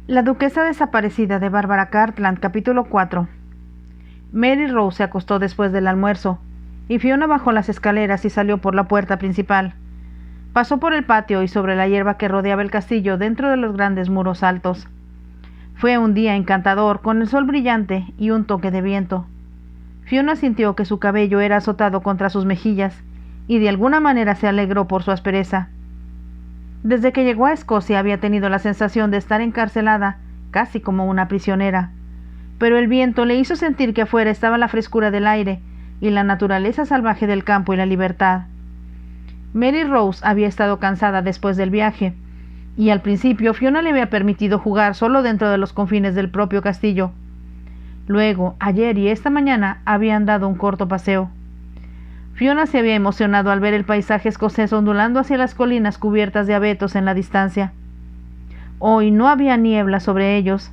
La duquesa desaparecida de Bárbara Cartland, capítulo 4. Mary Rose se acostó después del almuerzo, y Fiona bajó las escaleras y salió por la puerta principal. Pasó por el patio y sobre la hierba que rodeaba el castillo dentro de los grandes muros altos. Fue un día encantador, con el sol brillante y un toque de viento. Fiona sintió que su cabello era azotado contra sus mejillas, y de alguna manera se alegró por su aspereza. Desde que llegó a Escocia había tenido la sensación de estar encarcelada, casi como una prisionera. Pero el viento le hizo sentir que afuera estaba la frescura del aire y la naturaleza salvaje del campo y la libertad. Mary Rose había estado cansada después del viaje, y al principio Fiona le había permitido jugar solo dentro de los confines del propio castillo. Luego, ayer y esta mañana habían dado un corto paseo. Fiona se había emocionado al ver el paisaje escocés ondulando hacia las colinas cubiertas de abetos en la distancia. Hoy no había niebla sobre ellos,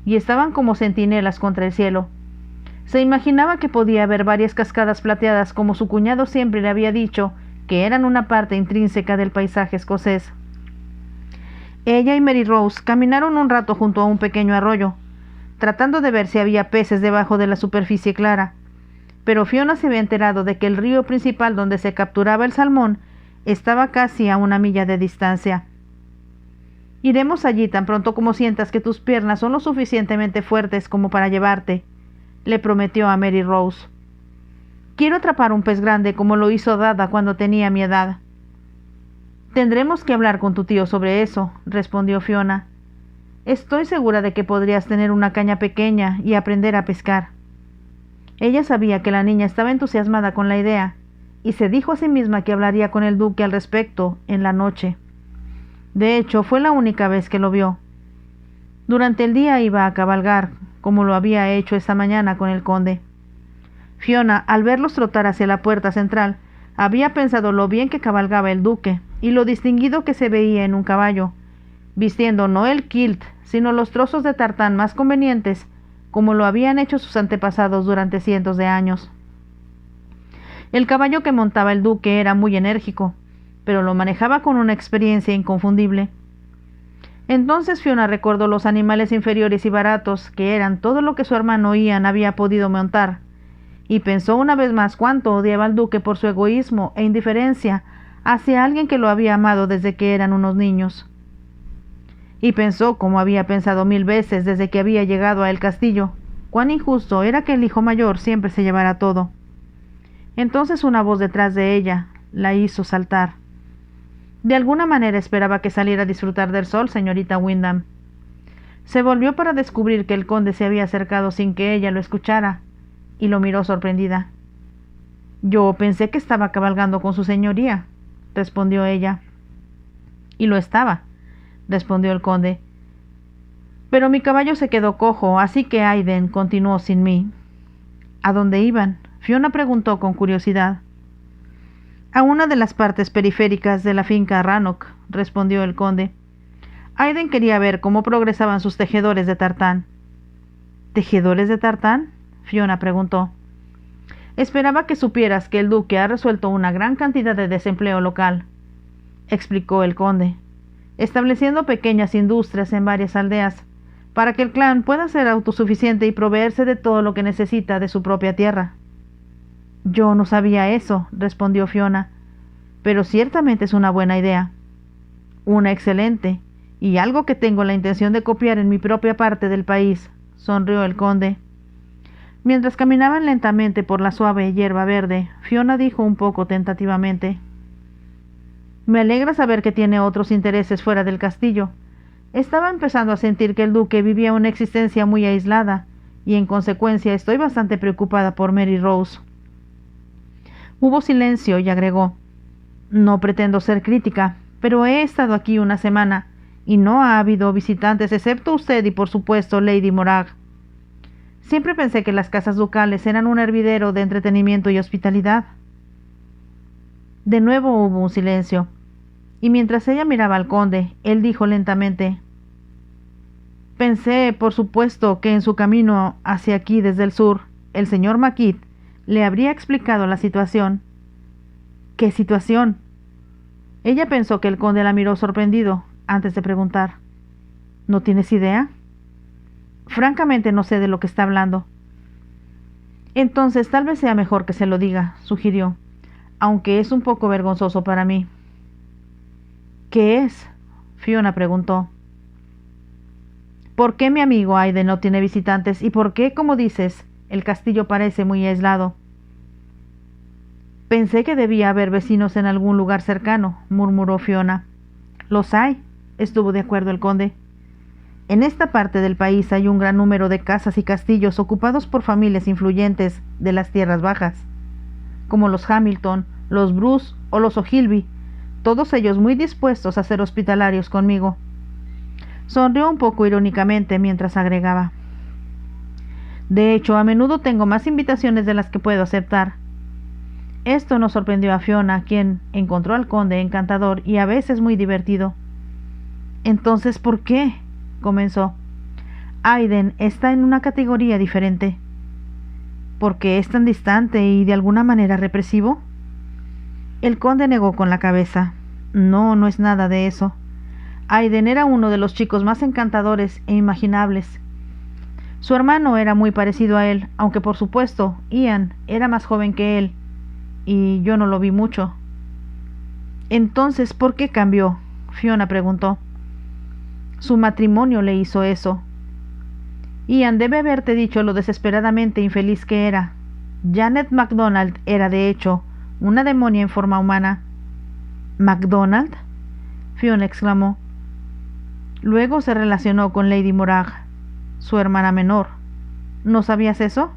y estaban como centinelas contra el cielo. Se imaginaba que podía haber varias cascadas plateadas, como su cuñado siempre le había dicho, que eran una parte intrínseca del paisaje escocés. Ella y Mary Rose caminaron un rato junto a un pequeño arroyo, tratando de ver si había peces debajo de la superficie clara. Pero Fiona se había enterado de que el río principal donde se capturaba el salmón estaba casi a 1 milla de distancia. «Iremos allí tan pronto como sientas que tus piernas son lo suficientemente fuertes como para llevarte», le prometió a Mary Rose. «Quiero atrapar un pez grande como lo hizo Dada cuando tenía mi edad». «Tendremos que hablar con tu tío sobre eso», respondió Fiona. «Estoy segura de que podrías tener una caña pequeña y aprender a pescar». Ella sabía que la niña estaba entusiasmada con la idea, y se dijo a sí misma que hablaría con el duque al respecto en la noche. De hecho, fue la única vez que lo vio. Durante el día iba a cabalgar, como lo había hecho esta mañana con el conde. Fiona, al verlos trotar hacia la puerta central, había pensado lo bien que cabalgaba el duque, y lo distinguido que se veía en un caballo, vistiendo no el kilt, sino los trozos de tartán más convenientes, como lo habían hecho sus antepasados durante cientos de años. El caballo que montaba el duque era muy enérgico, pero lo manejaba con una experiencia inconfundible. Entonces Fiona recordó los animales inferiores y baratos, que eran todo lo que su hermano Ian había podido montar, y pensó una vez más cuánto odiaba al duque por su egoísmo e indiferencia hacia alguien que lo había amado desde que eran unos niños. Y pensó, como había pensado 1000 veces desde que había llegado a el castillo, cuán injusto era que el hijo mayor siempre se llevara todo. Entonces una voz detrás de ella la hizo saltar. De alguna manera esperaba que saliera a disfrutar del sol, señorita Windham. Se volvió para descubrir que el conde se había acercado sin que ella lo escuchara, y lo miró sorprendida. «Yo pensé que estaba cabalgando con su señoría», respondió ella. «Y lo estaba», respondió el conde. «Pero mi caballo se quedó cojo, así que Aiden continuó sin mí». «¿A dónde iban?», Fiona preguntó con curiosidad. «A una de las partes periféricas de la finca Rannoch», respondió el conde. «Aiden quería ver cómo progresaban sus tejedores de tartán». «¿Tejedores de tartán?», Fiona preguntó. «Esperaba que supieras que el duque ha resuelto una gran cantidad de desempleo local», explicó el conde, «estableciendo pequeñas industrias en varias aldeas, para que el clan pueda ser autosuficiente y proveerse de todo lo que necesita de su propia tierra». «Yo no sabía eso», respondió Fiona, «pero ciertamente es una buena idea». «Una excelente, y algo que tengo la intención de copiar en mi propia parte del país», sonrió el conde. Mientras caminaban lentamente por la suave hierba verde, Fiona dijo un poco tentativamente: «Me alegra saber que tiene otros intereses fuera del castillo. Estaba empezando a sentir que el duque vivía una existencia muy aislada, y en consecuencia estoy bastante preocupada por Mary Rose». Hubo silencio y agregó: «No pretendo ser crítica, pero he estado aquí 1 semana, y no ha habido visitantes excepto usted y por supuesto Lady Morag. Siempre pensé que las casas ducales eran un hervidero de entretenimiento y hospitalidad». De nuevo hubo un silencio, y mientras ella miraba al conde, él dijo lentamente: «Pensé, por supuesto, que en su camino hacia aquí desde el sur, el señor Mackit le habría explicado la situación». «¿Qué situación?». Ella pensó que el conde la miró sorprendido, antes de preguntar: ¿No tienes idea? Francamente no sé de lo que está hablando. Entonces tal vez sea mejor que se lo diga, sugirió, aunque es un poco vergonzoso para mí. ¿Qué es? Fiona preguntó. ¿Por qué mi amigo Aiden no tiene visitantes y por qué, como dices, el castillo parece muy aislado? Pensé que debía haber vecinos en algún lugar cercano, murmuró Fiona. Los hay, estuvo de acuerdo el conde. En esta parte del país hay un gran número de casas y castillos ocupados por familias influyentes de las tierras bajas, como los Hamilton, los Bruce o los O'Hilby, todos ellos muy dispuestos a ser hospitalarios conmigo. Sonrió un poco irónicamente mientras agregaba: de hecho, a menudo tengo más invitaciones de las que puedo aceptar. Esto no sorprendió a Fiona, quien encontró al conde encantador y a veces muy divertido. Entonces, ¿por qué? Comenzó. Aiden está en una categoría diferente. ¿Por qué es tan distante y de alguna manera represivo? El conde negó con la cabeza. No, no es nada de eso. Aiden era uno de los chicos más encantadores e imaginables. Su hermano era muy parecido a él, aunque por supuesto Ian era más joven que él, y yo no lo vi mucho. Entonces, ¿por qué cambió? Fiona preguntó. Su matrimonio le hizo eso. Ian debe haberte dicho lo desesperadamente infeliz que era. Janet MacDonald era, de hecho, una demonia en forma humana. ¿MacDonald? Fiona exclamó. Luego se relacionó con Lady Moragh, su hermana menor. ¿No sabías eso?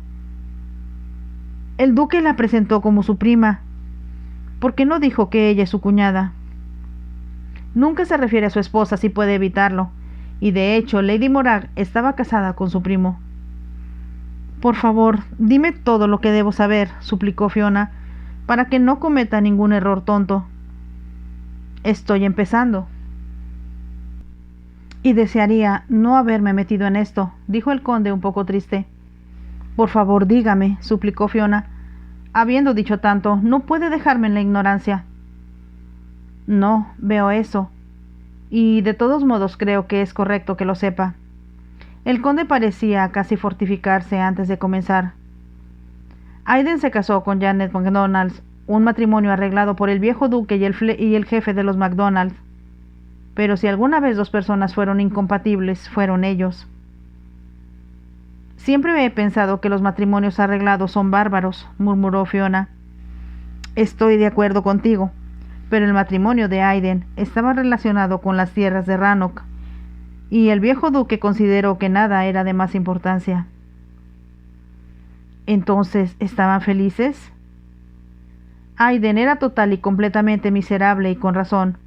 El duque la presentó como su prima. ¿Por qué no dijo que ella es su cuñada? Nunca se refiere a su esposa si puede evitarlo, y de hecho Lady Moragh estaba casada con su primo. Por favor, dime todo lo que debo saber, suplicó Fiona, para que no cometa ningún error tonto. Estoy empezando. Y desearía no haberme metido en esto, dijo el conde un poco triste. Por favor, dígame, suplicó Fiona. Habiendo dicho tanto, no puede dejarme en la ignorancia. No, veo eso. Y de todos modos creo que es correcto que lo sepa. El conde parecía casi fortificarse antes de comenzar. Aiden se casó con Janet MacDonald, un matrimonio arreglado por el viejo duque y el jefe de los MacDonald. Pero si alguna vez dos personas fueron incompatibles, fueron ellos. Siempre he pensado que los matrimonios arreglados son bárbaros, murmuró Fiona. Estoy de acuerdo contigo, pero el matrimonio de Aiden estaba relacionado con las tierras de Rannoch, y el viejo duque consideró que nada era de más importancia. ¿Entonces estaban felices? Aiden era total y completamente miserable, y con razón,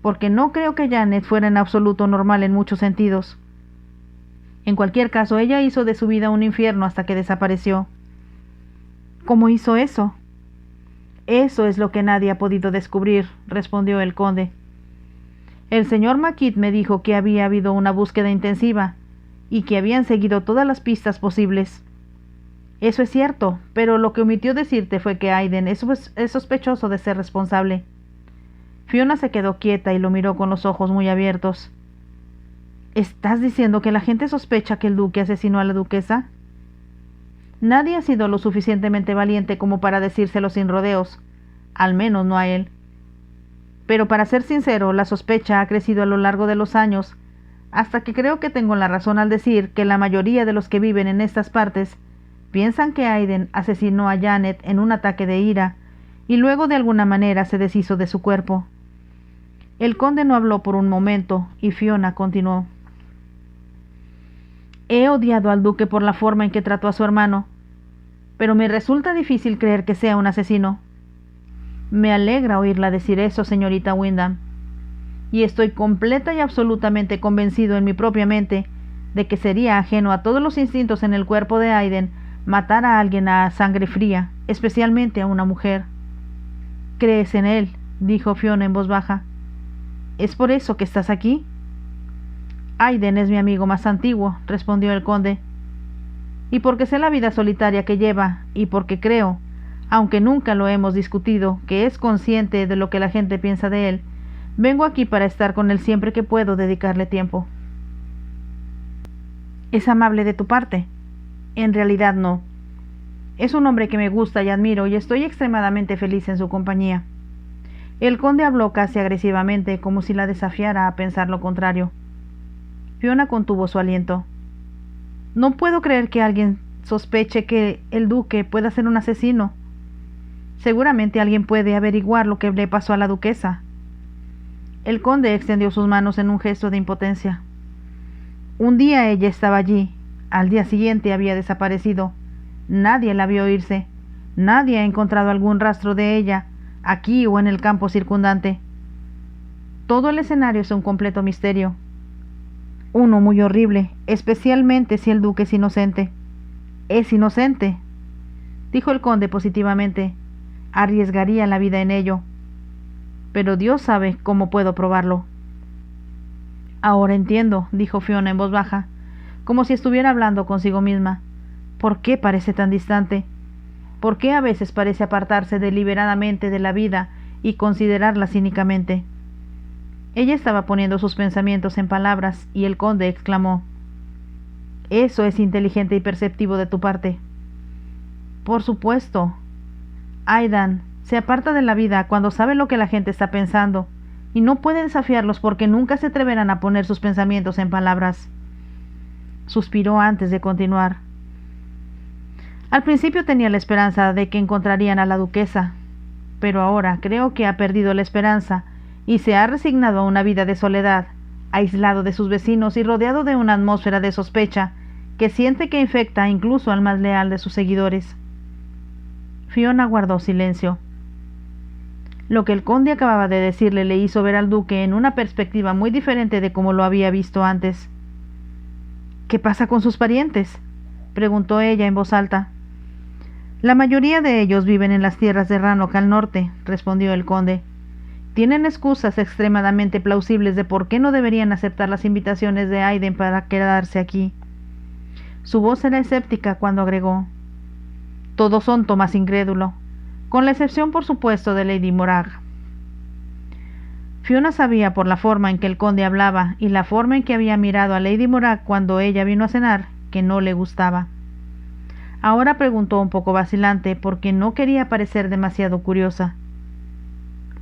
porque no creo que Janet fuera en absoluto normal en muchos sentidos. En cualquier caso, ella hizo de su vida un infierno hasta que desapareció. ¿Cómo hizo eso? Eso es lo que nadie ha podido descubrir, respondió el conde. El señor McKeith me dijo que había habido una búsqueda intensiva y que habían seguido todas las pistas posibles. Eso es cierto, pero lo que omitió decirte fue que Aiden es sospechoso de ser responsable. Fiona se quedó quieta y lo miró con los ojos muy abiertos. ¿Estás diciendo que la gente sospecha que el duque asesinó a la duquesa? Nadie ha sido lo suficientemente valiente como para decírselo sin rodeos, al menos no a él. Pero para ser sincero, la sospecha ha crecido a lo largo de los años, hasta que creo que tengo la razón al decir que la mayoría de los que viven en estas partes piensan que Aiden asesinó a Janet en un ataque de ira, y luego de alguna manera se deshizo de su cuerpo. El conde no habló por un momento, y Fiona continuó. He odiado al duque por la forma en que trató a su hermano, pero me resulta difícil creer que sea un asesino. Me alegra oírla decir eso, señorita Wyndham, y estoy completa y absolutamente convencido en mi propia mente de que sería ajeno a todos los instintos en el cuerpo de Aiden matar a alguien a sangre fría, especialmente a una mujer. ¿Crees en él?, dijo Fiona en voz baja. ¿Es por eso que estás aquí? Aiden es mi amigo más antiguo, respondió el conde, y porque sé la vida solitaria que lleva, y porque creo, aunque nunca lo hemos discutido, que es consciente de lo que la gente piensa de él, vengo aquí para estar con él siempre que puedo dedicarle tiempo. Es amable de tu parte. En realidad no. Es un hombre que me gusta y admiro y estoy extremadamente feliz en su compañía. El conde habló casi agresivamente, como si la desafiara a pensar lo contrario. Fiona contuvo su aliento. No puedo creer que alguien sospeche que el duque pueda ser un asesino. Seguramente alguien puede averiguar lo que le pasó a la duquesa. El conde extendió sus manos en un gesto de impotencia. Un día ella estaba allí, al día siguiente había desaparecido. Nadie la vio irse. Nadie ha encontrado algún rastro de ella, aquí o en el campo circundante. Todo el escenario es un completo misterio. Uno muy horrible, especialmente si el duque es inocente. Es inocente, dijo el conde positivamente. Arriesgaría la vida en ello. Pero Dios sabe cómo puedo probarlo. Ahora entiendo, dijo Fiona en voz baja, como si estuviera hablando consigo misma. ¿Por qué parece tan distante? ¿Por qué a veces parece apartarse deliberadamente de la vida y considerarla cínicamente? Ella estaba poniendo sus pensamientos en palabras y el conde exclamó: «Eso es inteligente y perceptivo de tu parte». «Por supuesto. Aidan se aparta de la vida cuando sabe lo que la gente está pensando y no puede desafiarlos porque nunca se atreverán a poner sus pensamientos en palabras». Suspiró antes de continuar. Al principio tenía la esperanza de que encontrarían a la duquesa, pero ahora creo que ha perdido la esperanza y se ha resignado a una vida de soledad, aislado de sus vecinos y rodeado de una atmósfera de sospecha que siente que infecta incluso al más leal de sus seguidores. Fiona guardó silencio. Lo que el conde acababa de decirle le hizo ver al duque en una perspectiva muy diferente de como lo había visto antes. «¿Qué pasa con sus parientes?», preguntó ella en voz alta. «La mayoría de ellos viven en las tierras de Rannoch al norte», respondió el conde. «Tienen excusas extremadamente plausibles de por qué no deberían aceptar las invitaciones de Aiden para quedarse aquí». Su voz era escéptica cuando agregó: «Todos son Tomás incrédulo, con la excepción, por supuesto, de Lady Morag». Fiona sabía por la forma en que el conde hablaba y la forma en que había mirado a Lady Morag cuando ella vino a cenar que no le gustaba. Ahora preguntó un poco vacilante porque no quería parecer demasiado curiosa: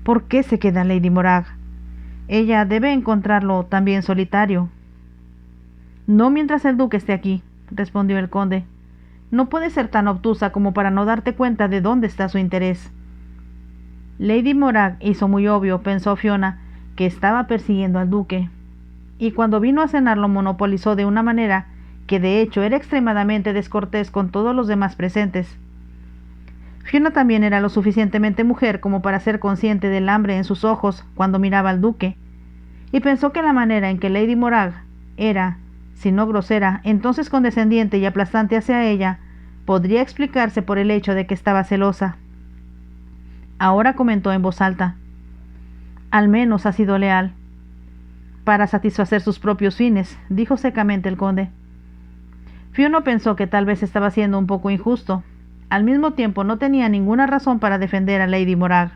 «¿Por qué se queda Lady Morag? Ella debe encontrarlo también solitario». «No mientras el duque esté aquí», respondió el conde. «No puede ser tan obtusa como para no darte cuenta de dónde está su interés». Lady Morag hizo muy obvio, pensó Fiona, que estaba persiguiendo al duque, y cuando vino a cenar lo monopolizó de una manera que de hecho era extremadamente descortés con todos los demás presentes. Fiona también era lo suficientemente mujer como para ser consciente del hambre en sus ojos cuando miraba al duque, y pensó que la manera en que Lady Morag era, si no grosera, entonces condescendiente y aplastante hacia ella, podría explicarse por el hecho de que estaba celosa. Ahora comentó en voz alta: «Al menos ha sido leal». «Para satisfacer sus propios fines», dijo secamente el conde. Fiona pensó que tal vez estaba siendo un poco injusto. Al mismo tiempo no tenía ninguna razón para defender a Lady Morag.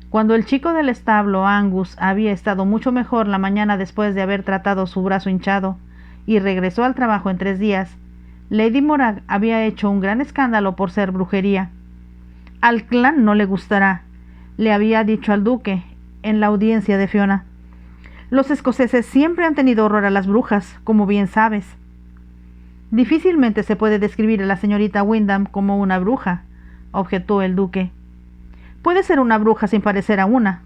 Cuando el chico del establo, Angus, había estado mucho mejor la mañana después de haber tratado su brazo hinchado y regresó al trabajo en 3 días, Lady Morag había hecho un gran escándalo por ser brujería. «Al clan no le gustará», le había dicho al duque en la audiencia de Fiona. «Los escoceses siempre han tenido horror a las brujas, como bien sabes». «Difícilmente se puede describir a la señorita Windham como una bruja», objetó el duque. «Puede ser una bruja sin parecer a una»,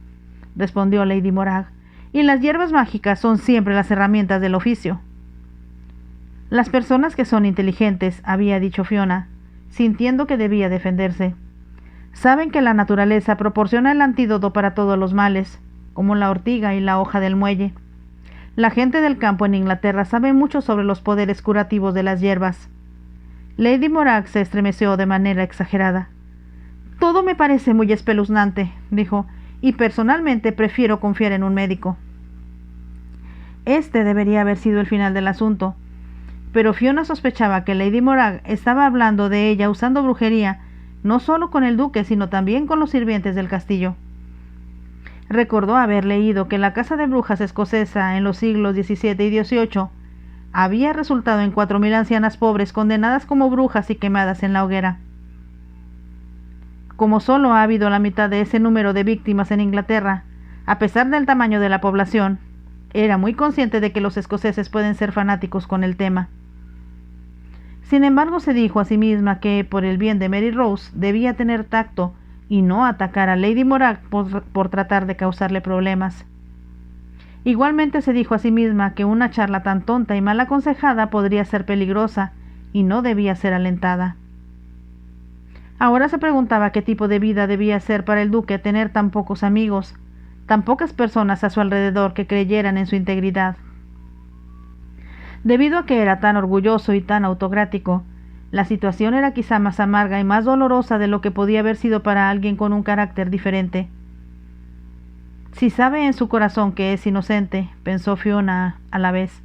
respondió Lady Morag, «y las hierbas mágicas son siempre las herramientas del oficio». «Las personas que son inteligentes», había dicho Fiona, sintiendo que debía defenderse, «saben que la naturaleza proporciona el antídoto para todos los males, como la ortiga y la hoja del muelle. La gente del campo en Inglaterra sabe mucho sobre los poderes curativos de las hierbas». Lady Morag se estremeció de manera exagerada. «Todo me parece muy espeluznante», dijo, «y personalmente prefiero confiar en un médico». Este debería haber sido el final del asunto, pero Fiona sospechaba que Lady Morag estaba hablando de ella usando brujería, no solo con el duque, sino también con los sirvientes del castillo. Recordó haber leído que la casa de brujas escocesa en los siglos XVII y XVIII había resultado en 4000 ancianas pobres condenadas como brujas y quemadas en la hoguera. Como solo ha habido la mitad de ese número de víctimas en Inglaterra, a pesar del tamaño de la población, era muy consciente de que los escoceses pueden ser fanáticos con el tema. Sin embargo, se dijo a sí misma que, por el bien de Mary Rose, debía tener tacto y no atacar a Lady Moray por tratar de causarle problemas. Igualmente se dijo a sí misma que una charla tan tonta y mal aconsejada podría ser peligrosa y no debía ser alentada. Ahora se preguntaba qué tipo de vida debía ser para el duque tener tan pocos amigos, tan pocas personas a su alrededor que creyeran en su integridad. Debido a que era tan orgulloso y tan autocrático, la situación era quizá más amarga y más dolorosa de lo que podía haber sido para alguien con un carácter diferente. Si sabe en su corazón que es inocente, pensó Fiona a la vez,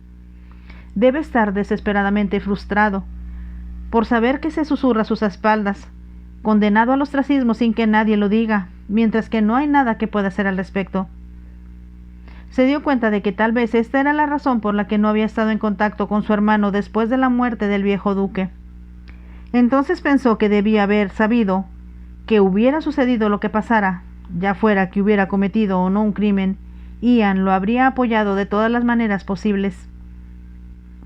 debe estar desesperadamente frustrado por saber que se susurra a sus espaldas, condenado al ostracismo sin que nadie lo diga, mientras que no hay nada que pueda hacer al respecto. Se dio cuenta de que tal vez esta era la razón por la que no había estado en contacto con su hermano después de la muerte del viejo duque. Entonces pensó que debía haber sabido que hubiera sucedido lo que pasara, ya fuera que hubiera cometido o no un crimen, Ian lo habría apoyado de todas las maneras posibles.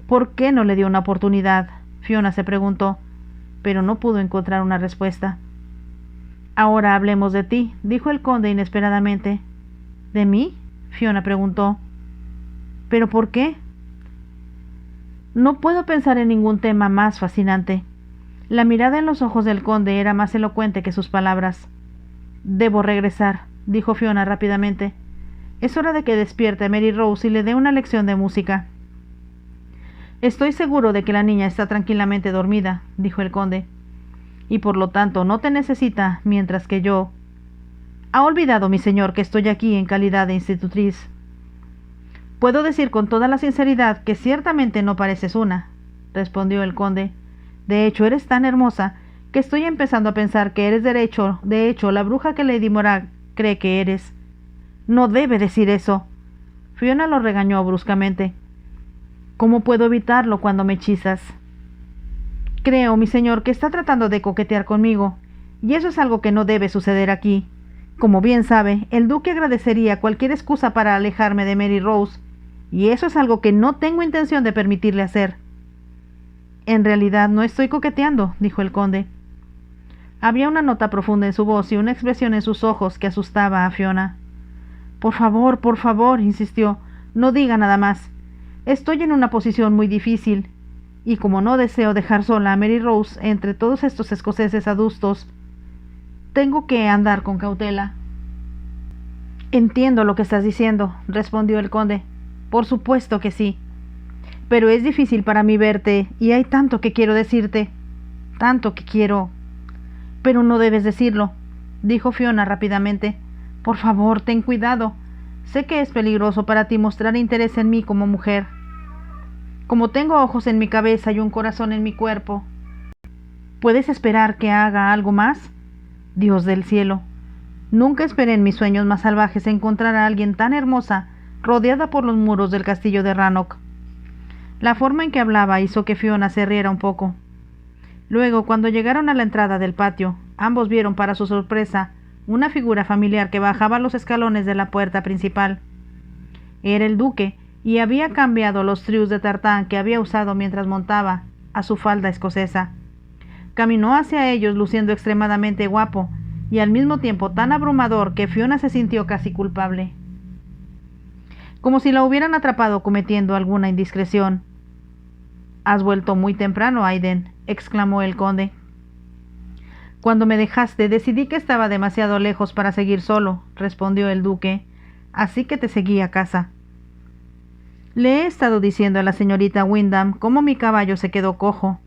¿Por qué no le dio una oportunidad?, Fiona se preguntó, pero no pudo encontrar una respuesta. Ahora hablemos de ti, dijo el conde inesperadamente. ¿De mí?, Fiona preguntó. ¿Pero por qué? No puedo pensar en ningún tema más fascinante. La mirada en los ojos del conde era más elocuente que sus palabras. Debo regresar, dijo Fiona rápidamente. Es hora de que despierte a Mary Rose y le dé una lección de música. Estoy seguro de que la niña está tranquilamente dormida, dijo el conde, y por lo tanto no te necesita mientras que yo... Ha olvidado, mi señor, que estoy aquí en calidad de institutriz. Puedo decir con toda la sinceridad que ciertamente no pareces una, respondió el conde. De hecho, eres tan hermosa que estoy empezando a pensar que eres de hecho la bruja que Lady Moray cree que eres. No debe decir eso. Fiona lo regañó bruscamente. ¿Cómo puedo evitarlo cuando me hechizas? Creo, mi señor, que está tratando de coquetear conmigo, y eso es algo que no debe suceder aquí. Como bien sabe, el duque agradecería cualquier excusa para alejarme de Mary Rose, y eso es algo que no tengo intención de permitirle hacer. En realidad no estoy coqueteando, dijo el conde. Había una nota profunda en su voz y una expresión en sus ojos que asustaba a Fiona. Por favor, insistió, no diga nada más. Estoy en una posición muy difícil, y como no deseo dejar sola a Mary Rose entre todos estos escoceses adustos, tengo que andar con cautela. Entiendo lo que estás diciendo, respondió el conde. Por supuesto que sí. Pero es difícil para mí verte, y hay tanto que quiero decirte. Tanto que quiero... Pero no debes decirlo, dijo Fiona rápidamente. Por favor, ten cuidado. Sé que es peligroso para ti mostrar interés en mí como mujer. Como tengo ojos en mi cabeza y un corazón en mi cuerpo, ¿puedes esperar que haga algo más? Dios del cielo, nunca esperé en mis sueños más salvajes encontrar a alguien tan hermosa rodeada por los muros del castillo de Rannoch. La forma en que hablaba hizo que Fiona se riera un poco. Luego, cuando llegaron a la entrada del patio, ambos vieron para su sorpresa una figura familiar que bajaba los escalones de la puerta principal. Era el duque, y había cambiado los trius de tartán que había usado mientras montaba a su falda escocesa. Caminó hacia ellos luciendo extremadamente guapo, y al mismo tiempo tan abrumador que Fiona se sintió casi culpable. Como si la hubieran atrapado cometiendo alguna indiscreción. «Has vuelto muy temprano, Aiden», exclamó el conde. «Cuando me dejaste decidí que estaba demasiado lejos para seguir solo», respondió el duque, «así que te seguí a casa». «Le he estado diciendo a la señorita Windham cómo mi caballo se quedó cojo».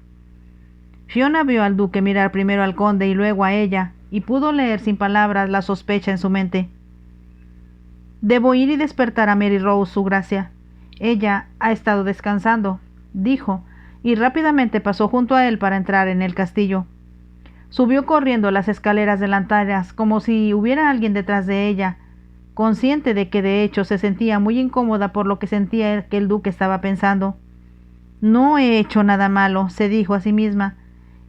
Fiona vio al duque mirar primero al conde y luego a ella, y pudo leer sin palabras la sospecha en su mente. «Debo ir y despertar a Mary Rose, su gracia. Ella ha estado descansando», dijo, y rápidamente pasó junto a él para entrar en el castillo. Subió corriendo las escaleras delanteras como si hubiera alguien detrás de ella, consciente de que de hecho se sentía muy incómoda por lo que sentía que el duque estaba pensando. No he hecho nada malo, se dijo a sí misma,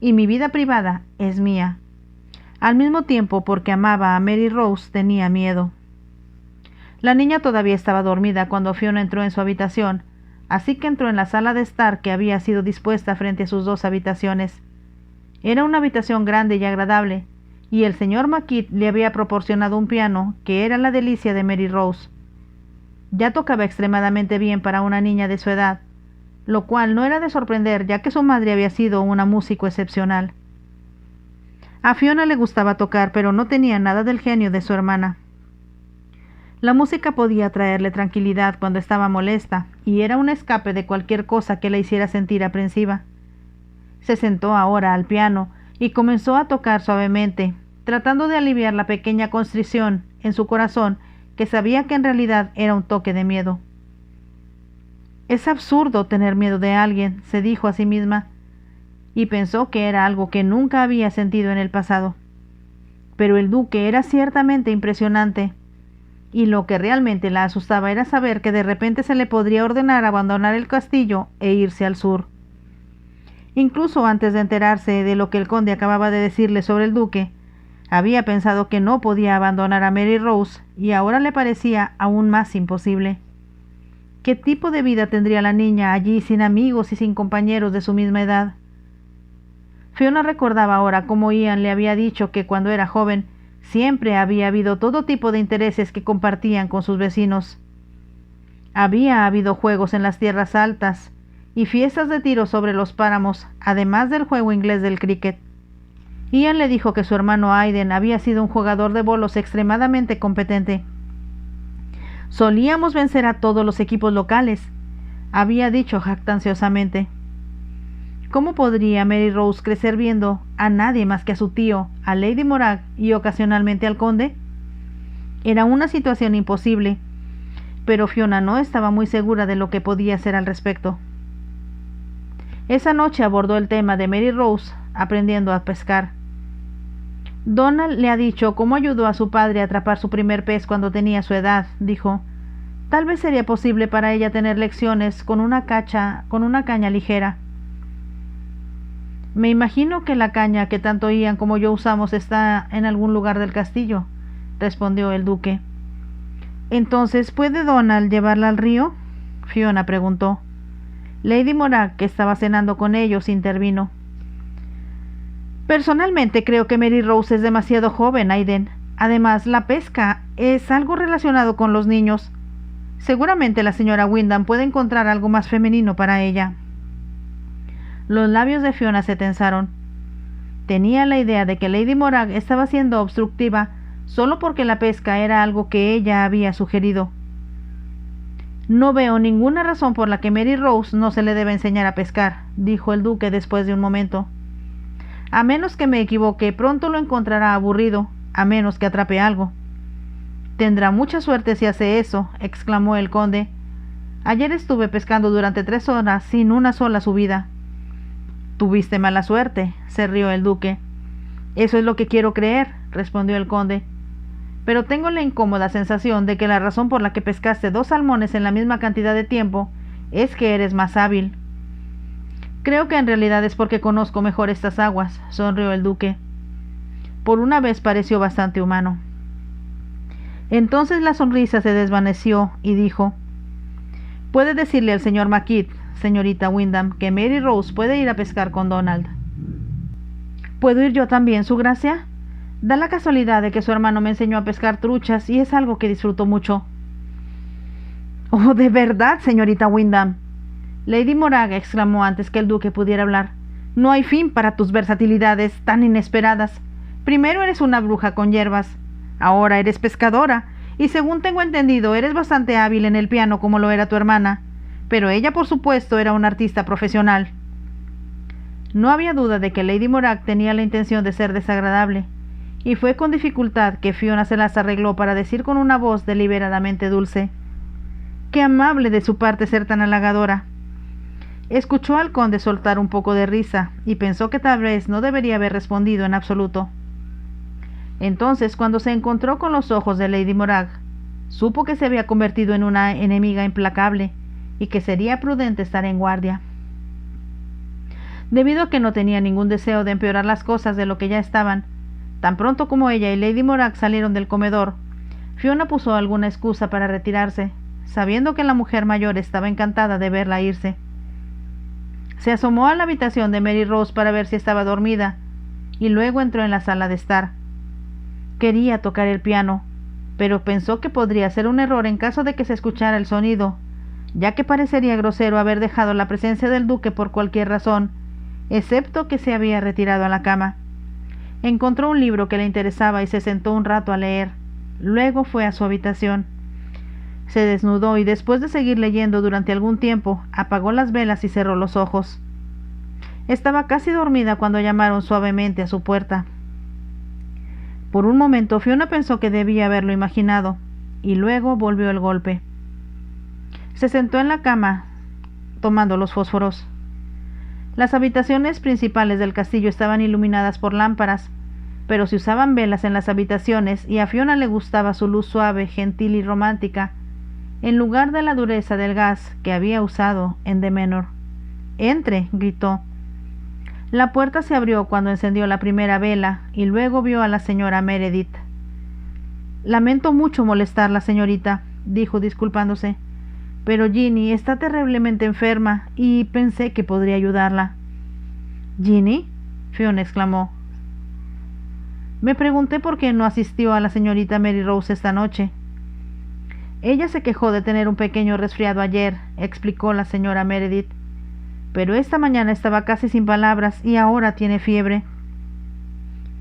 y mi vida privada es mía. Al mismo tiempo, porque amaba a Mary Rose, tenía miedo. La niña todavía estaba dormida cuando Fiona entró en su habitación, así que entró en la sala de estar que había sido dispuesta frente a sus dos habitaciones. Era una habitación grande y agradable, y el señor McKeith le había proporcionado un piano que era la delicia de Mary Rose. Ya tocaba extremadamente bien para una niña de su edad, lo cual no era de sorprender ya que su madre había sido una músico excepcional. A Fiona le gustaba tocar, pero no tenía nada del genio de su hermana. La música podía traerle tranquilidad cuando estaba molesta, y era un escape de cualquier cosa que la hiciera sentir aprensiva. Se sentó ahora al piano y comenzó a tocar suavemente, tratando de aliviar la pequeña constrición en su corazón que sabía que en realidad era un toque de miedo. Es absurdo tener miedo de alguien, se dijo a sí misma, y pensó que era algo que nunca había sentido en el pasado. Pero el duque era ciertamente impresionante, y lo que realmente la asustaba era saber que de repente se le podría ordenar abandonar el castillo e irse al sur. Incluso antes de enterarse de lo que el conde acababa de decirle sobre el duque, había pensado que no podía abandonar a Mary Rose, y ahora le parecía aún más imposible. ¿Qué tipo de vida tendría la niña allí sin amigos y sin compañeros de su misma edad? Fiona recordaba ahora cómo Ian le había dicho que cuando era joven siempre había habido todo tipo de intereses que compartían con sus vecinos. Había habido juegos en las tierras altas y fiestas de tiro sobre los páramos, además del juego inglés del cricket. Ian le dijo que su hermano Aiden había sido un jugador de bolos extremadamente competente. Solíamos vencer a todos los equipos locales, había dicho jactanciosamente. ¿Cómo podría Mary Rose crecer viendo a nadie más que a su tío, a Lady Morag y ocasionalmente al conde? Era una situación imposible, pero Fiona no estaba muy segura de lo que podía hacer al respecto. Esa noche abordó el tema de Mary Rose aprendiendo a pescar. Donald le ha dicho cómo ayudó a su padre a atrapar su primer pez cuando tenía su edad, dijo. Tal vez sería posible para ella tener lecciones con una caña ligera. Me imagino que la caña que tanto Ian como yo usamos está en algún lugar del castillo, respondió el duque. ¿Entonces puede Donald llevarla al río?, Fiona preguntó. Lady Morag, que estaba cenando con ellos, intervino. Personalmente creo que Mary Rose es demasiado joven, Aiden. Además, la pesca es algo relacionado con los niños. Seguramente la señora Wyndham puede encontrar algo más femenino para ella. Los labios de Fiona se tensaron. Tenía la idea de que Lady Morag estaba siendo obstructiva solo porque la pesca era algo que ella había sugerido. No veo ninguna razón por la que Mary Rose no se le debe enseñar a pescar, dijo el duque después de un momento. A menos que me equivoque, pronto lo encontrará aburrido, a menos que atrape algo. Tendrá mucha suerte si hace eso, exclamó el conde. Ayer estuve pescando durante 3 horas sin una sola subida. Tuviste mala suerte, se rió el duque. Eso es lo que quiero creer, respondió el conde. Pero tengo la incómoda sensación de que la razón por la que pescaste 2 salmones en la misma cantidad de tiempo es que eres más hábil. Creo que en realidad es porque conozco mejor estas aguas, sonrió el duque. Por una vez pareció bastante humano. Entonces la sonrisa se desvaneció y dijo: «Puede decirle al señor McKeith, señorita Wyndham, que Mary Rose puede ir a pescar con Donald». «¿Puedo ir yo también, su gracia? Da la casualidad de que su hermano me enseñó a pescar truchas y es algo que disfruto mucho». «Oh, ¿de verdad, señorita Wyndham?», Lady Morag exclamó antes que el duque pudiera hablar. «No hay fin para tus versatilidades tan inesperadas. Primero eres una bruja con hierbas, ahora eres pescadora, y según tengo entendido eres bastante hábil en el piano como lo era tu hermana, pero ella por supuesto era una artista profesional». No había duda de que Lady Morag tenía la intención de ser desagradable, y fue con dificultad que Fiona se las arregló para decir con una voz deliberadamente dulce: «Qué amable de su parte ser tan halagadora». Escuchó al conde soltar un poco de risa y pensó que tal vez no debería haber respondido en absoluto. Entonces, cuando se encontró con los ojos de Lady Morag, supo que se había convertido en una enemiga implacable y que sería prudente estar en guardia. Debido a que no tenía ningún deseo de empeorar las cosas de lo que ya estaban, tan pronto como ella y Lady Morax salieron del comedor, Fiona puso alguna excusa para retirarse, sabiendo que la mujer mayor estaba encantada de verla irse. Se asomó a la habitación de Mary Rose para ver si estaba dormida, y luego entró en la sala de estar. Quería tocar el piano, pero pensó que podría ser un error en caso de que se escuchara el sonido, ya que parecería grosero haber dejado la presencia del duque por cualquier razón, excepto que se había retirado a la cama. Encontró un libro que le interesaba y se sentó un rato a leer. Luego fue a su habitación. Se desnudó y después de seguir leyendo durante algún tiempo, apagó las velas y cerró los ojos. Estaba casi dormida cuando llamaron suavemente a su puerta. Por un momento Fiona pensó que debía haberlo imaginado, y luego volvió el golpe. Se sentó en la cama, tomando los fósforos. Las habitaciones principales del castillo estaban iluminadas por lámparas, pero se usaban velas en las habitaciones y a Fiona le gustaba su luz suave, gentil y romántica, en lugar de la dureza del gas que había usado en The Manor. «¡Entre!», gritó. La puerta se abrió cuando encendió la primera vela y luego vio a la señora Meredith. «Lamento mucho molestarla, señorita», dijo disculpándose, «pero Ginny está terriblemente enferma y pensé que podría ayudarla». «¿Ginny?», Fiona exclamó. «Me pregunté por qué no asistió a la señorita Mary Rose esta noche». «Ella se quejó de tener un pequeño resfriado ayer», explicó la señora Meredith, «pero esta mañana estaba casi sin palabras y ahora tiene fiebre».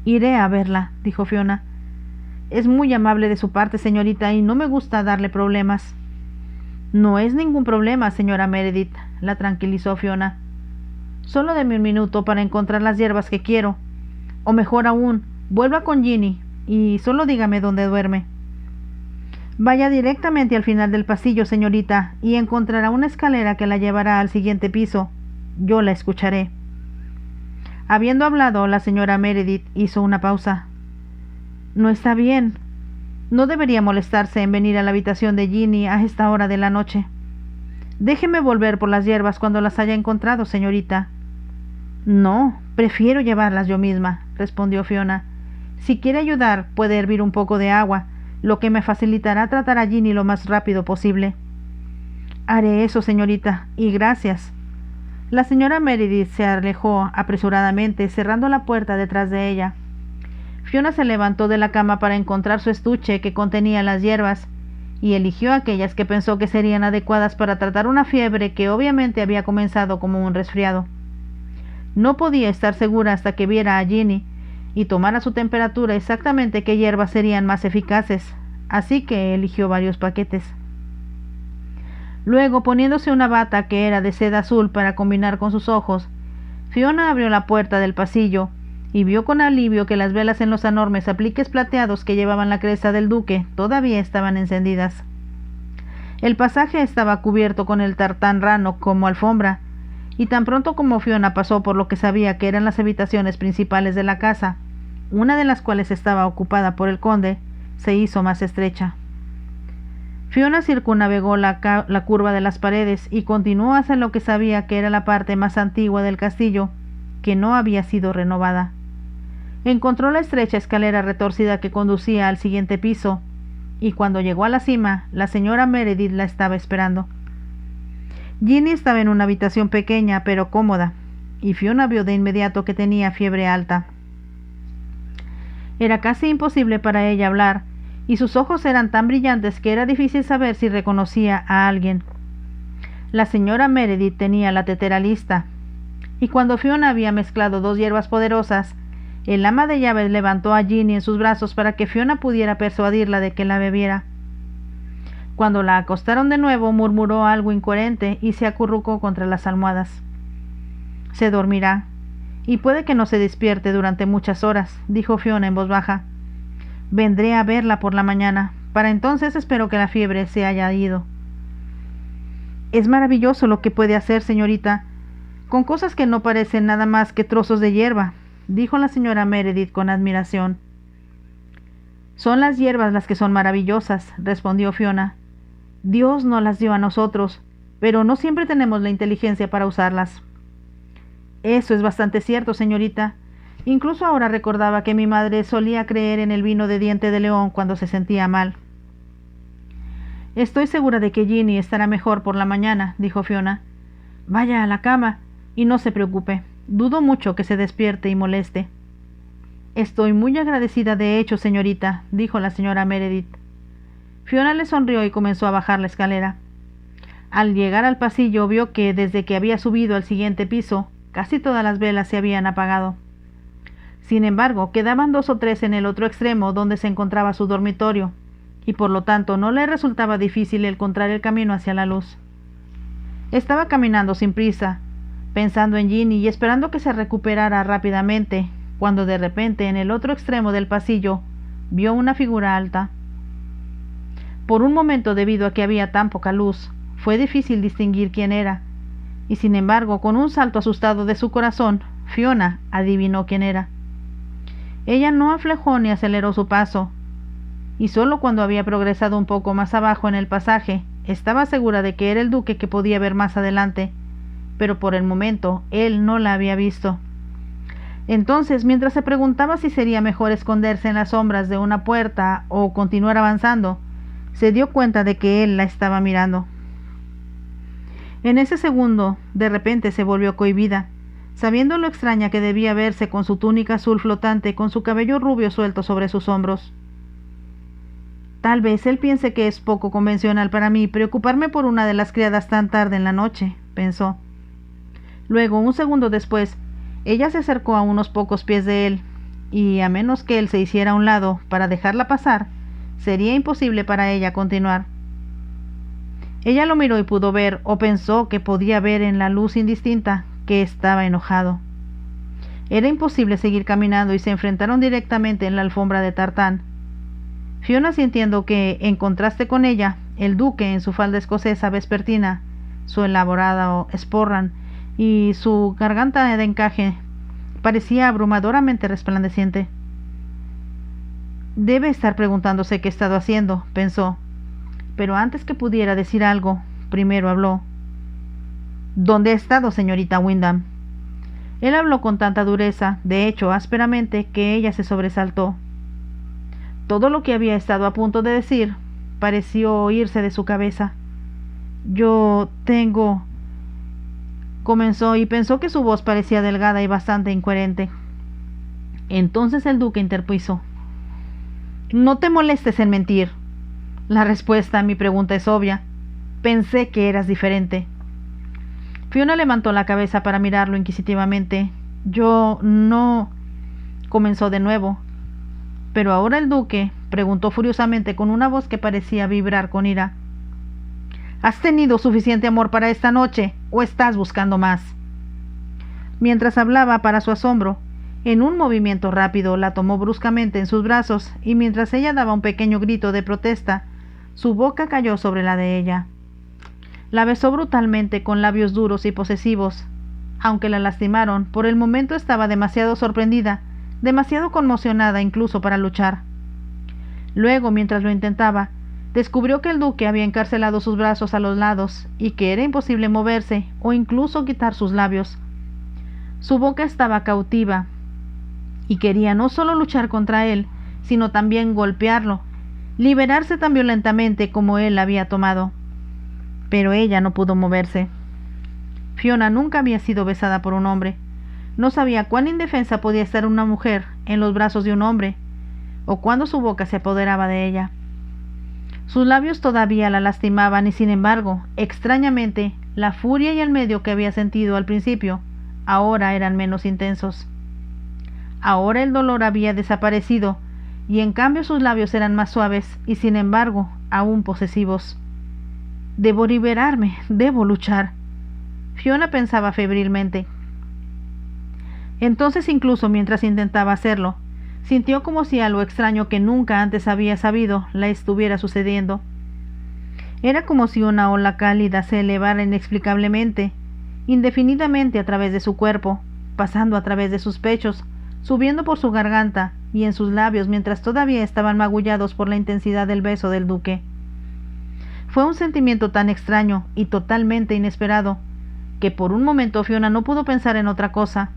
«Iré a verla», dijo Fiona. «Es muy amable de su parte, señorita, y no me gusta darle problemas». «No es ningún problema, señora Meredith», la tranquilizó Fiona. «Solo deme un minuto para encontrar las hierbas que quiero. O mejor aún, vuelva con Ginny y solo dígame dónde duerme». «Vaya directamente al final del pasillo, señorita, y encontrará una escalera que la llevará al siguiente piso. Yo la escucharé». Habiendo hablado, la señora Meredith hizo una pausa. «No está bien. No debería molestarse en venir a la habitación de Ginny a esta hora de la noche. Déjeme volver por las hierbas cuando las haya encontrado, señorita». «No, prefiero llevarlas yo misma», respondió Fiona. «Si quiere ayudar, puede hervir un poco de agua, lo que me facilitará tratar a Ginny lo más rápido posible». «Haré eso, señorita, y gracias». La señora Meredith se alejó apresuradamente, cerrando la puerta detrás de ella. Fiona se levantó de la cama para encontrar su estuche que contenía las hierbas, y eligió aquellas que pensó que serían adecuadas para tratar una fiebre que obviamente había comenzado como un resfriado. No podía estar segura hasta que viera a Ginny y tomara su temperatura exactamente qué hierbas serían más eficaces, así que eligió varios paquetes. Luego, poniéndose una bata que era de seda azul para combinar con sus ojos, Fiona abrió la puerta del pasillo y vio con alivio que las velas en los enormes apliques plateados que llevaban la cresta del duque todavía estaban encendidas. El pasaje estaba cubierto con el tartán rano como alfombra, y tan pronto como Fiona pasó por lo que sabía que eran las habitaciones principales de la casa, una de las cuales estaba ocupada por el conde, se hizo más estrecha. Fiona circunnavegó la curva de las paredes y continuó hacia lo que sabía que era la parte más antigua del castillo, que no había sido renovada. Encontró la estrecha escalera retorcida que conducía al siguiente piso, y cuando llegó a la cima, la señora Meredith la estaba esperando. Ginny estaba en una habitación pequeña pero cómoda, y Fiona vio de inmediato que tenía fiebre alta. Era casi imposible para ella hablar, y sus ojos eran tan brillantes que era difícil saber si reconocía a alguien. La señora Meredith tenía la tetera lista, y cuando Fiona había mezclado 2 hierbas poderosas, el ama de llaves levantó a Ginny en sus brazos para que Fiona pudiera persuadirla de que la bebiera. Cuando la acostaron de nuevo, murmuró algo incoherente y se acurrucó contra las almohadas. «Se dormirá, y puede que no se despierte durante muchas horas», dijo Fiona en voz baja. «Vendré a verla por la mañana. Para entonces espero que la fiebre se haya ido». «Es maravilloso lo que puede hacer, señorita, con cosas que no parecen nada más que trozos de hierba», dijo la señora Meredith con admiración. «Son las hierbas las que son maravillosas», respondió Fiona. «Dios nos las dio a nosotros, pero no siempre tenemos la inteligencia para usarlas». Eso es bastante cierto, señorita. Incluso ahora recordaba que mi madre solía creer en el vino de diente de león cuando se sentía mal. Estoy segura de que Ginny estará mejor por la mañana, dijo Fiona. Vaya a la cama y no se preocupe. Dudo mucho que se despierte y moleste. Estoy muy agradecida de hecho, señorita, dijo la señora Meredith. Fiona le sonrió y comenzó a bajar la escalera. Al llegar al pasillo vio que desde que había subido al siguiente piso, casi todas las velas se habían apagado. Sin embargo, quedaban 2 o 3 en el otro extremo donde se encontraba su dormitorio, y por lo tanto no le resultaba difícil encontrar el camino hacia la luz. Estaba caminando sin prisa, pensando en Ginny y esperando que se recuperara rápidamente, cuando de repente en el otro extremo del pasillo vio una figura alta. Por un momento, debido a que había tan poca luz, fue difícil distinguir quién era, y sin embargo, con un salto asustado de su corazón, Fiona adivinó quién era. Ella no aflojó ni aceleró su paso, y solo cuando había progresado un poco más abajo en el pasaje, estaba segura de que era el duque que podía ver más adelante, pero por el momento él no la había visto. Entonces, mientras se preguntaba si sería mejor esconderse en las sombras de una puerta o continuar avanzando, se dio cuenta de que él la estaba mirando. En ese segundo, de repente se volvió cohibida, sabiendo lo extraña que debía verse con su túnica azul flotante, con su cabello rubio suelto sobre sus hombros. Tal vez él piense que es poco convencional para mí preocuparme por una de las criadas tan tarde en la noche, pensó. Luego, un segundo después, ella se acercó a unos pocos pies de él, y a menos que él se hiciera a un lado para dejarla pasar, sería imposible para ella continuar. Ella lo miró y pudo ver, o pensó que podía ver en la luz indistinta, que estaba enojado. Era imposible seguir caminando y se enfrentaron directamente en la alfombra de tartán. Fiona, sintiendo que, en contraste con ella, el duque en su falda escocesa vespertina, su elaborado sporran y su garganta de encaje, parecía abrumadoramente resplandeciente. Debe estar preguntándose qué he estado haciendo, pensó, pero antes que pudiera decir algo, primero habló. ¿Dónde ha estado, señorita Windham? Él habló con tanta dureza, de hecho ásperamente, que ella se sobresaltó. Todo lo que había estado a punto de decir pareció oírse de su cabeza. Yo tengo... comenzó y pensó que su voz parecía delgada y bastante incoherente. Entonces el duque interpuso. No te molestes en mentir. La respuesta a mi pregunta es obvia. Pensé que eras diferente. Fiona levantó la cabeza para mirarlo inquisitivamente. Yo no... comenzó de nuevo. Pero ahora el duque preguntó furiosamente con una voz que parecía vibrar con ira. ¿Has tenido suficiente amor para esta noche o estás buscando más? Mientras hablaba, para su asombro, en un movimiento rápido la tomó bruscamente en sus brazos y mientras ella daba un pequeño grito de protesta, su boca cayó sobre la de ella. La besó brutalmente con labios duros y posesivos. Aunque la lastimaron, por el momento estaba demasiado sorprendida, demasiado conmocionada incluso para luchar. Luego, mientras lo intentaba, descubrió que el duque había encarcelado sus brazos a los lados y que era imposible moverse o incluso quitar sus labios. Su boca estaba cautiva y quería no solo luchar contra él, sino también golpearlo, liberarse tan violentamente como él había tomado. Pero ella no pudo moverse. Fiona nunca había sido besada por un hombre. No sabía cuán indefensa podía estar una mujer en los brazos de un hombre, o cuando su boca se apoderaba de ella. Sus labios todavía la lastimaban y sin embargo, extrañamente, la furia y el miedo que había sentido al principio, ahora eran menos intensos. Ahora el dolor había desaparecido, y en cambio sus labios eran más suaves y sin embargo, aún posesivos. Debo liberarme, debo luchar. Fiona pensaba febrilmente. Entonces, incluso mientras intentaba hacerlo, sintió como si algo extraño que nunca antes había sabido la estuviera sucediendo. Era como si una ola cálida se elevara inexplicablemente, indefinidamente a través de su cuerpo, pasando a través de sus pechos, subiendo por su garganta y en sus labios mientras todavía estaban magullados por la intensidad del beso del duque. Fue un sentimiento tan extraño y totalmente inesperado que por un momento Fiona no pudo pensar en otra cosa.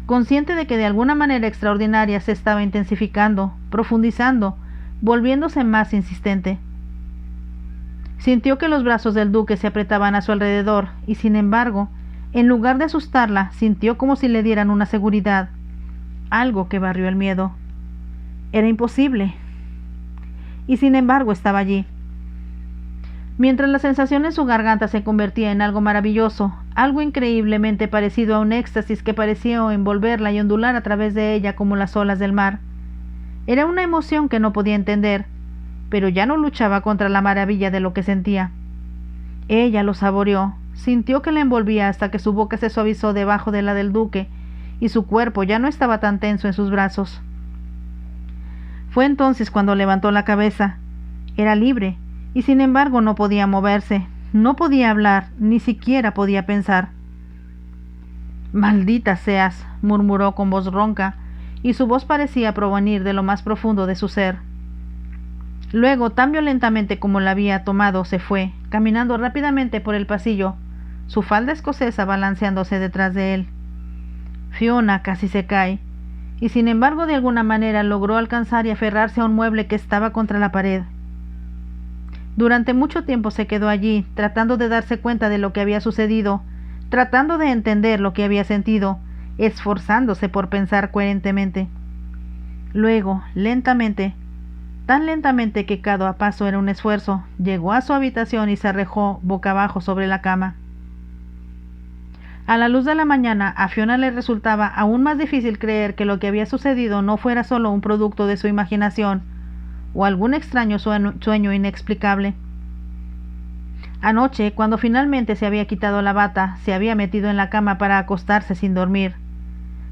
Consciente de que de alguna manera extraordinaria se estaba intensificando, profundizando, volviéndose más insistente. Sintió que los brazos del duque se apretaban a su alrededor y, sin embargo, en lugar de asustarla, sintió como si le dieran una seguridad, algo que barrió el miedo. Era imposible. Y sin embargo estaba allí. Mientras la sensación en su garganta se convertía en algo maravilloso, algo increíblemente parecido a un éxtasis que parecía envolverla y ondular a través de ella como las olas del mar. Era una emoción que no podía entender, pero ya no luchaba contra la maravilla de lo que sentía. Ella lo saboreó, sintió que la envolvía hasta que su boca se suavizó debajo de la del duque y su cuerpo ya no estaba tan tenso en sus brazos. Fue entonces cuando levantó la cabeza. Era libre, y sin embargo no podía moverse, no podía hablar, ni siquiera podía pensar. «Maldita seas», murmuró con voz ronca, y su voz parecía provenir de lo más profundo de su ser. Luego, tan violentamente como la había tomado, se fue, caminando rápidamente por el pasillo, su falda escocesa balanceándose detrás de él. Fiona casi se cae, y sin embargo de alguna manera logró alcanzar y aferrarse a un mueble que estaba contra la pared. Durante mucho tiempo se quedó allí, tratando de darse cuenta de lo que había sucedido, tratando de entender lo que había sentido, esforzándose por pensar coherentemente. Luego, lentamente, tan lentamente que cada paso era un esfuerzo, llegó a su habitación y se arrojó boca abajo sobre la cama. A la luz de la mañana, a Fiona le resultaba aún más difícil creer que lo que había sucedido no fuera solo un producto de su imaginación, o algún extraño sueño inexplicable. Anoche, cuando finalmente se había quitado la bata, se había metido en la cama para acostarse sin dormir,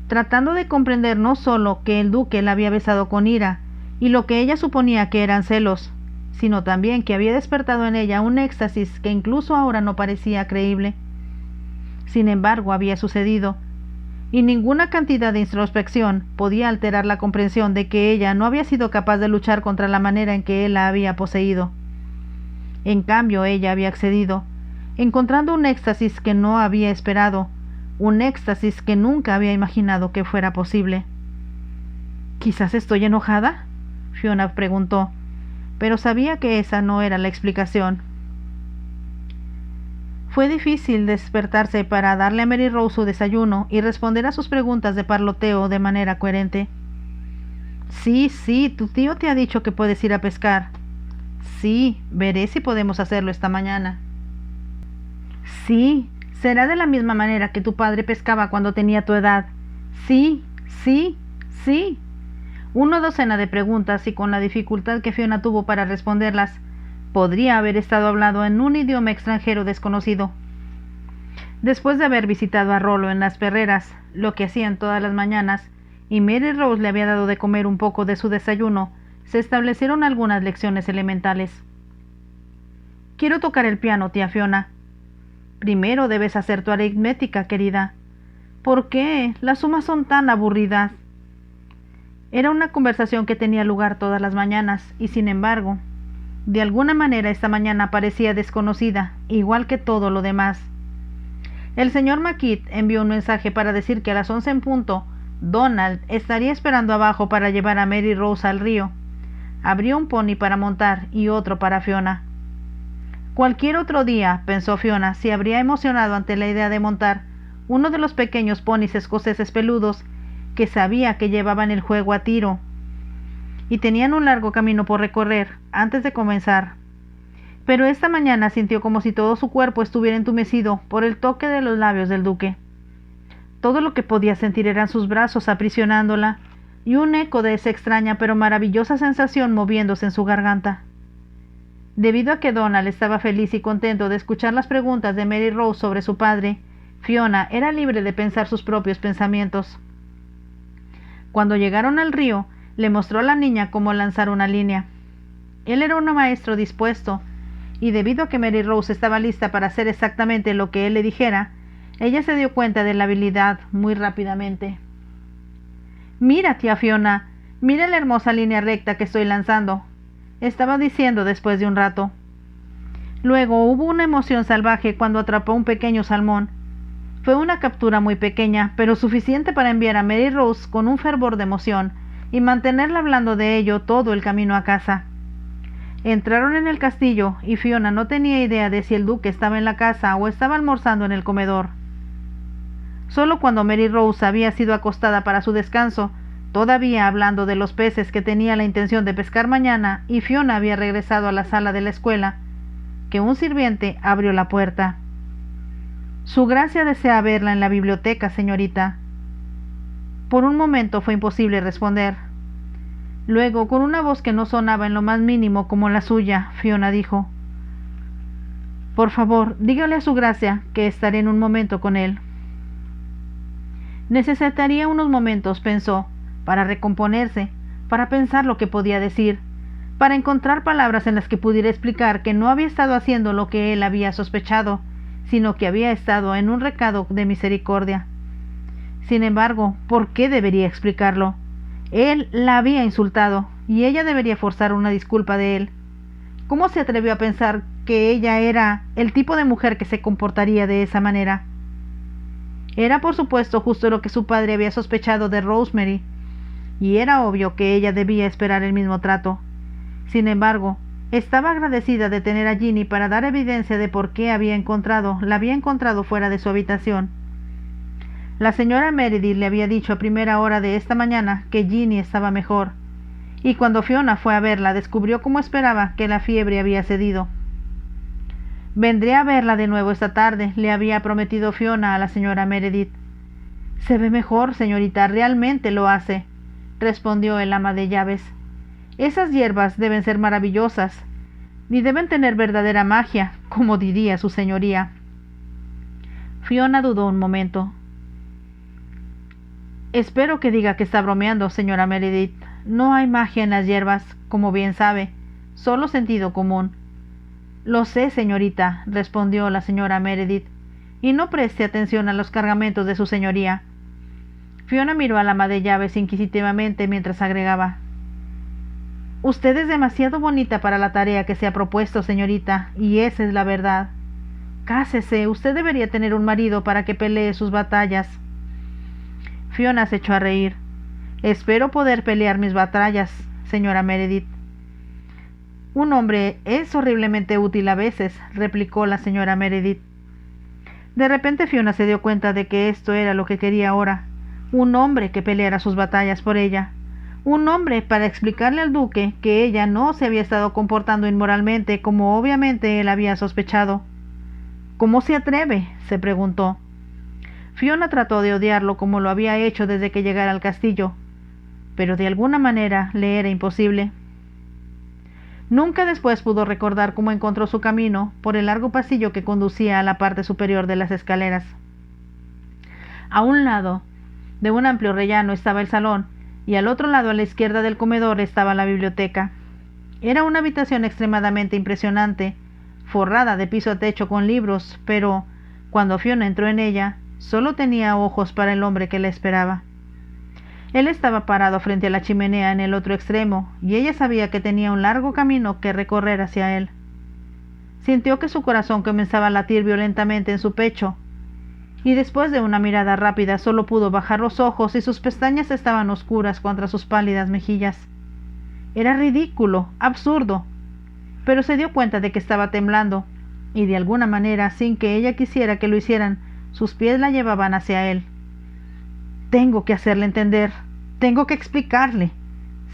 tratando de comprender no solo que el duque la había besado con ira, y lo que ella suponía que eran celos, sino también que había despertado en ella un éxtasis que incluso ahora no parecía creíble. Sin embargo, había sucedido, y ninguna cantidad de introspección podía alterar la comprensión de que ella no había sido capaz de luchar contra la manera en que él la había poseído. En cambio, ella había accedido, encontrando un éxtasis que no había esperado, un éxtasis que nunca había imaginado que fuera posible. «¿Quizás estoy enojada?», Fiona preguntó, pero sabía que esa no era la explicación. Fue difícil despertarse para darle a Mary Rose su desayuno y responder a sus preguntas de parloteo de manera coherente. Sí, tu tío te ha dicho que puedes ir a pescar. Sí, veré si podemos hacerlo esta mañana. Sí, será de la misma manera que tu padre pescaba cuando tenía tu edad. Sí. Una docena de preguntas y con la dificultad que Fiona tuvo para responderlas, podría haber estado hablando en un idioma extranjero desconocido. Después de haber visitado a Rollo en las perreras, lo que hacían todas las mañanas, y Mary Rose le había dado de comer un poco de su desayuno, se establecieron algunas lecciones elementales. «Quiero tocar el piano, tía Fiona». «Primero debes hacer tu aritmética, querida». «¿Por qué? Las sumas son tan aburridas». Era una conversación que tenía lugar todas las mañanas, y sin embargo, de alguna manera esta mañana parecía desconocida, igual que todo lo demás. El señor McKeith envió un mensaje para decir que a las 11 en punto, Donald estaría esperando abajo para llevar a Mary Rose al río. Abrió un pony para montar y otro para Fiona. Cualquier otro día, pensó Fiona, se habría emocionado ante la idea de montar uno de los pequeños ponis escoceses peludos que sabía que llevaban el juego a tiro, y tenían un largo camino por recorrer antes de comenzar. Pero esta mañana sintió como si todo su cuerpo estuviera entumecido por el toque de los labios del duque. Todo lo que podía sentir eran sus brazos aprisionándola, y un eco de esa extraña pero maravillosa sensación moviéndose en su garganta. Debido a que Donald estaba feliz y contento de escuchar las preguntas de Mary Rose sobre su padre, Fiona era libre de pensar sus propios pensamientos. Cuando llegaron al río, le mostró a la niña cómo lanzar una línea. Él era un maestro dispuesto, y debido a que Mary Rose estaba lista para hacer exactamente lo que él le dijera, ella se dio cuenta de la habilidad muy rápidamente. «Mira, tía Fiona, mira la hermosa línea recta que estoy lanzando», estaba diciendo después de un rato. Luego hubo una emoción salvaje cuando atrapó un pequeño salmón, Fue una captura muy pequeña, pero suficiente para enviar a Mary Rose con un fervor de emoción y mantenerla hablando de ello todo el camino a casa. Entraron en el castillo y Fiona no tenía idea de si el duque estaba en la casa o estaba almorzando en el comedor. Solo cuando Mary Rose había sido acostada para su descanso, todavía hablando de los peces que tenía la intención de pescar mañana, y Fiona había regresado a la sala de la escuela, que un sirviente abrió la puerta. Su gracia desea verla en la biblioteca, señorita. Por un momento fue imposible responder. Luego, con una voz que no sonaba en lo más mínimo como la suya, Fiona dijo: «Por favor, dígale a su gracia que estaré en un momento con él». Necesitaría unos momentos, pensó, para recomponerse, para pensar lo que podía decir, para encontrar palabras en las que pudiera explicar que no había estado haciendo lo que él había sospechado, sino que había estado en un recado de misericordia. Sin embargo, ¿por qué debería explicarlo? Él la había insultado, y ella debería forzar una disculpa de él. ¿Cómo se atrevió a pensar que ella era el tipo de mujer que se comportaría de esa manera? Era por supuesto justo lo que su padre había sospechado de Rosemary, y era obvio que ella debía esperar el mismo trato. Sin embargo, estaba agradecida de tener a Ginny para dar evidencia de por qué la había encontrado fuera de su habitación. La señora Meredith le había dicho a primera hora de esta mañana que Ginny estaba mejor, y cuando Fiona fue a verla descubrió como esperaba que la fiebre había cedido. «Vendré a verla de nuevo esta tarde», le había prometido Fiona a la señora Meredith. «Se ve mejor, señorita, realmente lo hace», respondió el ama de llaves. «Esas hierbas deben ser maravillosas, y deben tener verdadera magia, como diría su señoría». Fiona dudó un momento. «Espero que diga que está bromeando, señora Meredith. No hay magia en las hierbas, como bien sabe, solo sentido común». «Lo sé, señorita», respondió la señora Meredith, «y no preste atención a los cargamentos de su señoría». Fiona miró al ama de llaves inquisitivamente mientras agregaba: «Usted es demasiado bonita para la tarea que se ha propuesto, señorita, y esa es la verdad. Cásese, usted debería tener un marido para que pelee sus batallas». Fiona se echó a reír. «Espero poder pelear mis batallas, señora Meredith». «Un hombre es horriblemente útil a veces», replicó la señora Meredith. De repente Fiona se dio cuenta de que esto era lo que quería ahora: un hombre que peleara sus batallas por ella, un hombre para explicarle al duque que ella no se había estado comportando inmoralmente como obviamente él había sospechado. «¿Cómo se atreve?», se preguntó. Fiona trató de odiarlo como lo había hecho desde que llegara al castillo, pero de alguna manera le era imposible. Nunca después pudo recordar cómo encontró su camino por el largo pasillo que conducía a la parte superior de las escaleras. A un lado de un amplio rellano estaba el salón, y al otro lado, a la izquierda del comedor, estaba la biblioteca. Era una habitación extremadamente impresionante, forrada de piso a techo con libros, pero cuando Fiona entró en ella, solo tenía ojos para el hombre que la esperaba. Él estaba parado frente a la chimenea en el otro extremo, y ella sabía que tenía un largo camino que recorrer hacia él. Sintió que su corazón comenzaba a latir violentamente en su pecho, y después de una mirada rápida solo pudo bajar los ojos y sus pestañas estaban oscuras contra sus pálidas mejillas. Era ridículo, absurdo, pero se dio cuenta de que estaba temblando, y de alguna manera, sin que ella quisiera que lo hicieran, sus pies la llevaban hacia él. «Tengo que hacerle entender, tengo que explicarle»,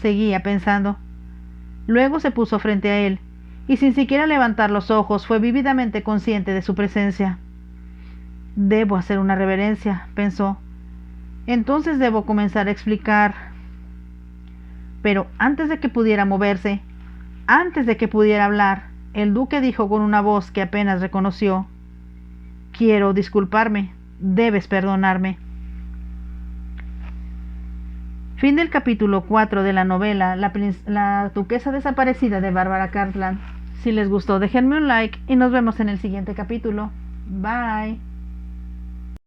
seguía pensando. Luego se puso frente a él, y sin siquiera levantar los ojos fue vívidamente consciente de su presencia. «Debo hacer una reverencia», pensó. «Entonces debo comenzar a explicar». Pero antes de que pudiera moverse, antes de que pudiera hablar, el duque dijo con una voz que apenas reconoció: «Quiero disculparme, debes perdonarme». Fin del capítulo 4 de la novela La duquesa desaparecida de Barbara Cartland. Si les gustó, déjenme un like y nos vemos en el siguiente capítulo. Bye.